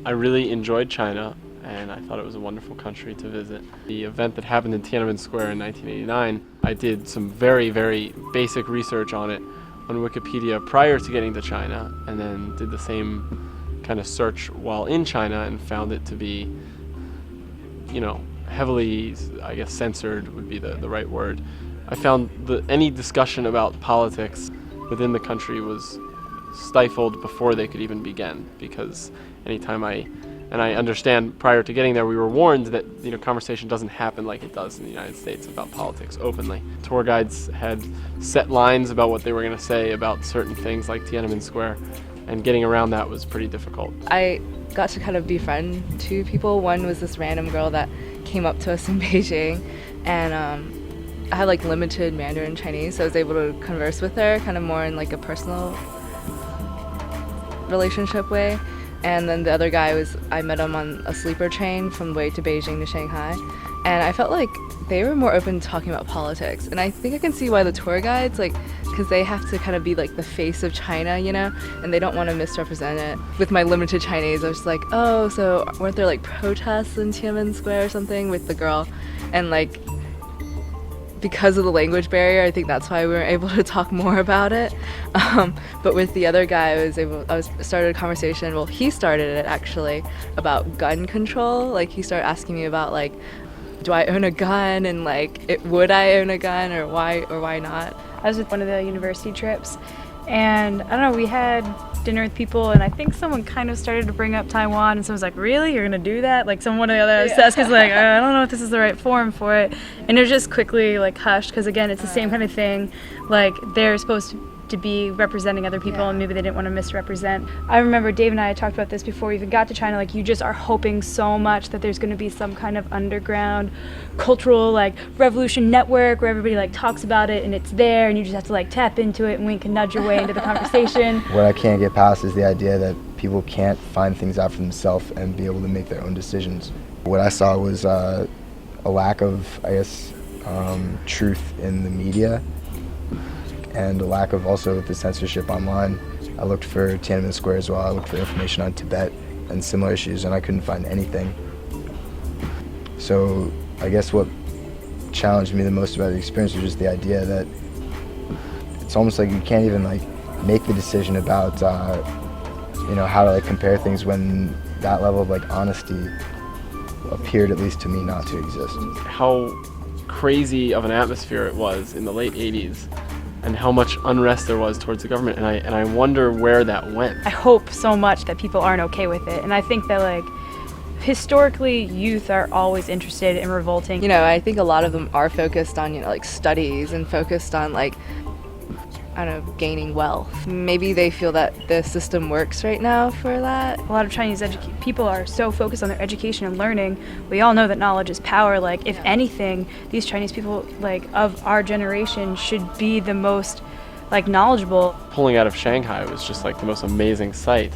I really enjoyed China, and I thought it was a wonderful country to visit. The event that happened in Tiananmen Square in 1989, I did some very, very basic research on it on Wikipedia prior to getting to China, and then did the same kind of search while in China and found it to be, heavily, I guess, censored would be the right word. I found that any discussion about politics within the country was stifled before they could even begin, because I understand prior to getting there we were warned that conversation doesn't happen like it does in the United States about politics openly. Tour guides had set lines about what they were going to say about certain things like Tiananmen Square, and getting around that was pretty difficult. I got to kind of befriend two people. One was this random girl that came up to us in Beijing, and I had limited Mandarin Chinese, so I was able to converse with her kind of more in a personal relationship way. And then the other guy I met him on a sleeper train from the way to Beijing to Shanghai, and I felt like they were more open to talking about politics. And I think I can see why the tour guides, because they have to kind of be the face of China, and they don't want to misrepresent it. With my limited Chinese, I was like, oh, so weren't there protests in Tiananmen Square or something with the girl? And because of the language barrier, I think that's why we were able to talk more about it. But with the other guy, I started a conversation. Well, he started it actually about gun control. He started asking me about do I own a gun, and would I own a gun, or why not? I was with one of the university trips, and I don't know, we had dinner with people, and I think someone kind of started to bring up Taiwan, and someone was like, really, you're gonna do that? Someone of the other desk is like, I don't know if this is the right forum for it, and it was just quickly hushed, because again, it's the same kind of thing. They're supposed to be representing other people, and maybe they didn't want to misrepresent. I remember Dave and I had talked about this before we even got to China. You just are hoping so much that there's going to be some kind of underground cultural revolution network where everybody talks about it, and it's there, and you just have to tap into it and wink and nudge your way into the conversation. What I can't get past is the idea that people can't find things out for themselves and be able to make their own decisions. What I saw was a lack of, truth in the media, and a lack of also the censorship online. I looked for Tiananmen Square as well. I looked for information on Tibet and similar issues, and I couldn't find anything. So I guess what challenged me the most about the experience was just the idea that it's almost you can't even make the decision about how to compare things when that level of honesty appeared, at least to me, not to exist. How crazy of an atmosphere it was in the late 80s, and how much unrest there was towards the government, and I wonder where that went. I hope so much that people aren't okay with it, and I think that historically youth are always interested in revolting. I think a lot of them are focused on studies and focused on gaining wealth. Maybe they feel that the system works right now for that. A lot of Chinese people are so focused on their education and learning. We all know that knowledge is power. If anything, these Chinese people of our generation should be the most knowledgeable. Pulling out of Shanghai was just the most amazing sight,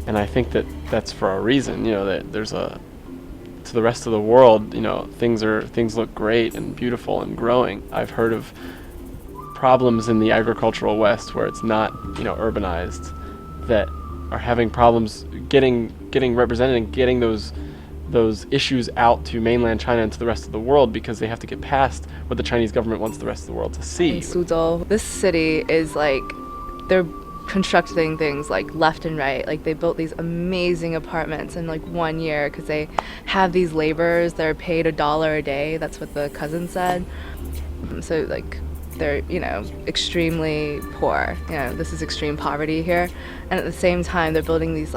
and I think that's for a reason. That there's to the rest of the world, things look great and beautiful and growing. I've heard of problems in the agricultural West where it's not urbanized, that are having problems getting represented and getting those issues out to mainland China and to the rest of the world, because they have to get past what the Chinese government wants the rest of the world to see. In Suzhou, this city is they're constructing things left and right. They built these amazing apartments in 1 year, because they have these laborers that are paid $1 a day. That's what the cousin said. So they're extremely poor. This is extreme poverty here, and at the same time they're building these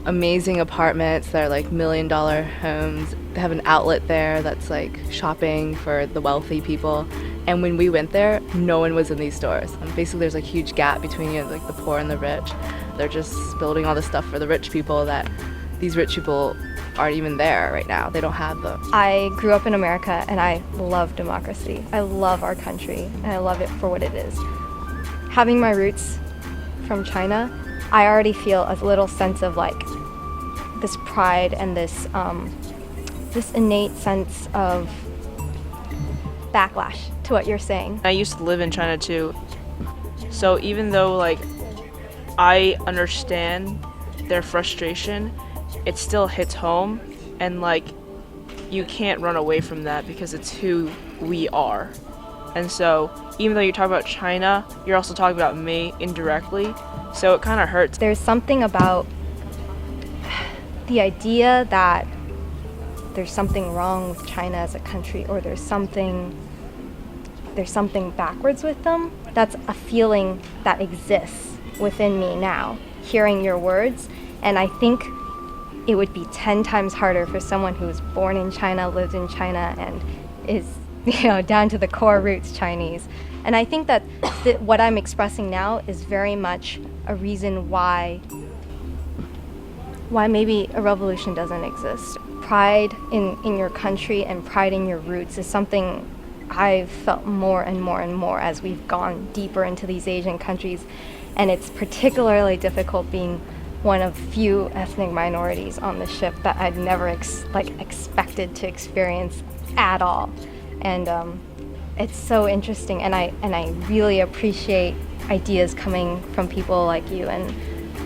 amazing apartments that are $1 million homes. They have an outlet there that's shopping for the wealthy people, and when we went there, no one was in these stores. And basically there's a huge gap between the poor and the rich. They're just building all this stuff for the rich people that these rich people aren't even there right now. They don't have them. I grew up in America, and I love democracy. I love our country, and I love it for what it is. Having my roots from China, I already feel a little sense of this pride and this innate sense of backlash to what you're saying. I used to live in China too, so even though I understand their frustration, it still hits home, and like you can't run away from that because it's who we are. And so even though you talk about China, you're also talking about me indirectly, so it kind of hurts. There's something about the idea that there's something wrong with China as a country, or there's something backwards with them. That's a feeling that exists within me now, hearing your words. And I think it would be 10 times harder for someone who was born in China, lived in China, and is, down to the core roots Chinese. And I think that what I'm expressing now is very much a reason why maybe a revolution doesn't exist. Pride in your country and pride in your roots is something I've felt more and more and more as we've gone deeper into these Asian countries. And it's particularly difficult being one of few ethnic minorities on the ship that I'd never expected to experience at all. And it's so interesting, and I really appreciate ideas coming from people like you and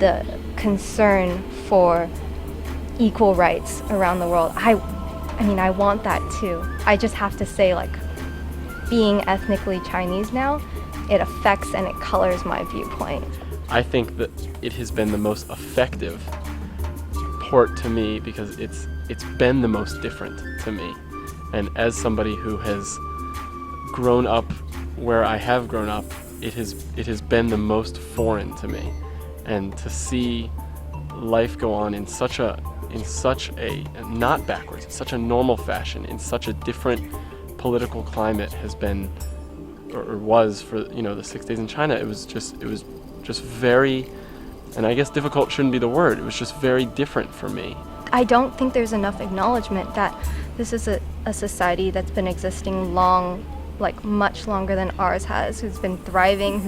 the concern for equal rights around the world. I mean, I want that too. I just have to say, being ethnically Chinese now, it affects and it colors my viewpoint. I think that it has been the most effective port to me because it's been the most different to me. And as somebody who has grown up where I have grown up, it has been the most foreign to me. And to see life go on in such a not backwards, in such a normal fashion, in such a different political climate has been, or was for the 6 days in China. It was just very, and I guess difficult shouldn't be the word. It was just very different for me. I don't think there's enough acknowledgement that this is a society that's been existing long, much longer than ours has, who's been thriving,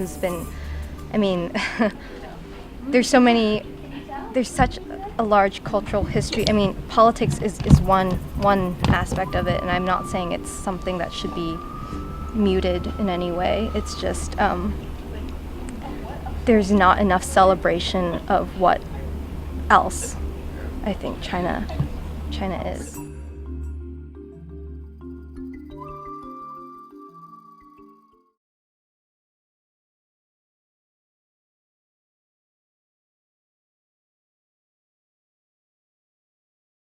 there's such a large cultural history. I mean, politics is one aspect of it, and I'm not saying it's something that should be muted in any way. It's just there's not enough celebration of what else I think China is.